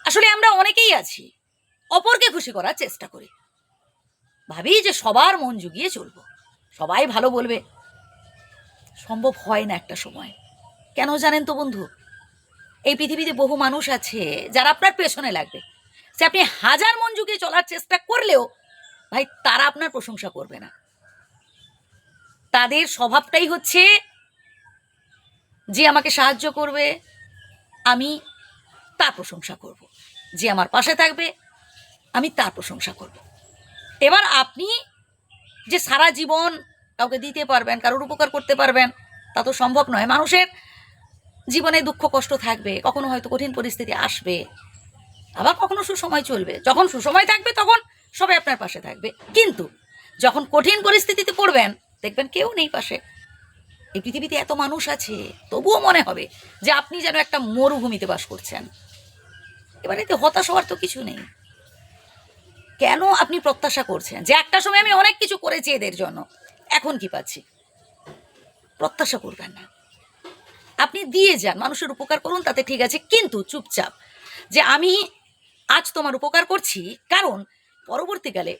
আসলে আমরা অনেকেই আছি অপরকে খুশি করার চেষ্টা করি, ভাবি যে সবার মন জুগিয়ে চলবো, সবাই ভালো বলবে। সম্ভব হয় না একটা সময়। কেন জানেন তো বন্ধু? এই পৃথিবীতে বহু মানুষ আছে যারা আপনার পেছনে লাগবে, সে আপনি হাজার মন জুগিয়ে চলার চেষ্টা করলেও ভাই তারা আপনার প্রশংসা করবে না। তাদের স্বভাবটাই হচ্ছে যে আমাকে সাহায্য করবে আমি তার প্রশংসা করব, যে আমার পাশে থাকবে আমি তার প্রশংসা করব। এবার আপনি যে সারা জীবন কাউকে দিতে পারবেন, কারোর উপকার করতে পারবেন, তা তো সম্ভব নয়। মানুষের জীবনে দুঃখ কষ্ট থাকবে, কখনো হয়তো কঠিন পরিস্থিতি আসবে, আবার কখনো সুসময় চলবে। যখন সুসময় থাকবে তখন সবাই আপনার পাশে থাকবে, কিন্তু যখন কঠিন পরিস্থিতিতে পড়বেন দেখবেন কেউ নেই পাশে। এই পৃথিবীতে এত মানুষ আছে, তবুও মনে হবে যে আপনি যেন একটা মরুভূমিতে বাস করছেন। এবার এতে হতাশ হওয়ার তো কিছু নেই। কেন আপনি প্রত্যাশা করছেন যে একটা সময় আমি অনেক কিছু করেছি এদের জন্য, এখন কি পাচ্ছি? প্রত্যাশা করবেন না, আপনি দিয়ে যান, মানুষের উপকার করুন, তাতে ঠিক আছে, কিন্তু চুপচাপ যে আমি আজ তোমার উপকার করছি কারণ পরবর্তীকালে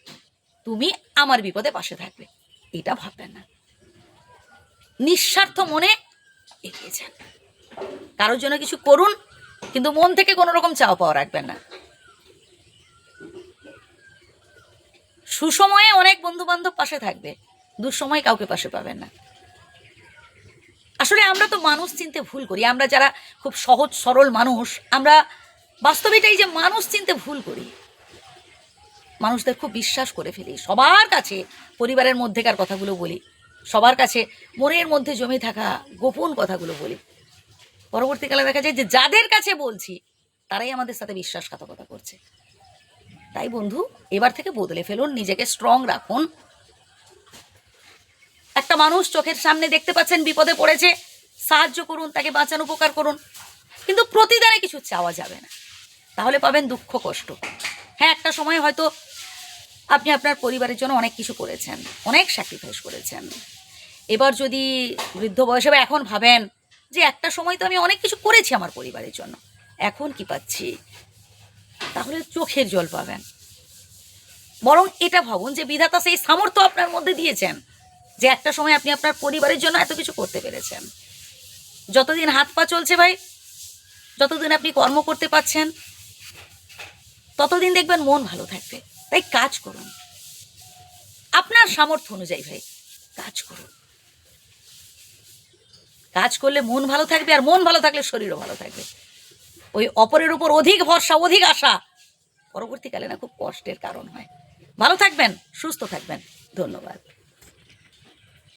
তুমি আমার বিপদে পাশে থাকবে, এটা ভাববেন না। নিঃস্বার্থ মনে এগিয়ে যান, কারোর জন্য কিছু করুন, কিন্তু মন থেকে কোনো রকম চাওয়া পাওয়া রাখবেন না। সুসময়ে অনেক বন্ধু বান্ধব পাশে থাকবে, দুঃসময়ে কাউকে পাশে পাবেন না। আসলে আমরা তো মানুষ চিনতে ভুল করি, আমরা যারা খুব সহজ সরল মানুষ, আমরা বাস্তবে এটাই যে মানুষ চিনতে ভুল করি, মানুষদের খুব বিশ্বাস করে ফেলি, সবার কাছে পরিবারের মধ্যেকার কথাগুলো বলি, সবার কাছে মনের মধ্যে জমে থাকা গোপন কথাগুলো বলি। পরবর্তীকালে দেখা যায় যে যাদের কাছে বলছি তারাই আমাদের সাথে বিশ্বাসঘাতকতা করছে। তাই বন্ধু, এবার থেকে বদলে ফেলুন, নিজেকে স্ট্রং রাখুন। একটা মানুষ চোখের সামনে দেখতে পাচ্ছেন বিপদে পড়েছে, সাহায্য করুন, তাকে বাঁচান, উপকার করুন, কিন্তু প্রতিদানে কিছু চাওয়া যাবে না, তাহলে পাবেন দুঃখ কষ্ট। হ্যাঁ, একটা সময় হয়তো আপনি আপনার পরিবারের জন্য অনেক কিছু করেছেন, অনেক স্যাক্রিফাইস করেছেন। এবার যদি বৃদ্ধ বয়সে বা এখন ভাবেন যে একটা সময় তো আমি অনেক কিছু করেছি আমার পরিবারের জন্য, এখন কি পাচ্ছি, তাহলে চোখের জল পাবেন। বরং এটা ভাবুন যে বিধাতা সেই সামর্থ্য আপনার মধ্যে দিয়েছেন যে একটা সময় আপনি আপনার পরিবারের জন্য এত কিছু করতে পেরেছেন। যতদিন হাত পা চলছে ভাই, যতদিন আপনি কর্ম করতে পারছেন, ততদিন দেখবেন মন ভালো থাকবে। তাই কাজ করুন আপনার সামর্থ্য অনুযায়ী, ভাই কাজ করুন। কাজ করলে মন ভালো থাকবে, আর মন ভালো থাকলে শরীরও ভালো থাকবে। ওই অপরের উপর অধিক ভরসা, অধিক আশা পরবর্তীকালে না খুব কষ্টের কারণ হয়। ভালো থাকবেন, সুস্থ থাকবেন, ধন্যবাদ।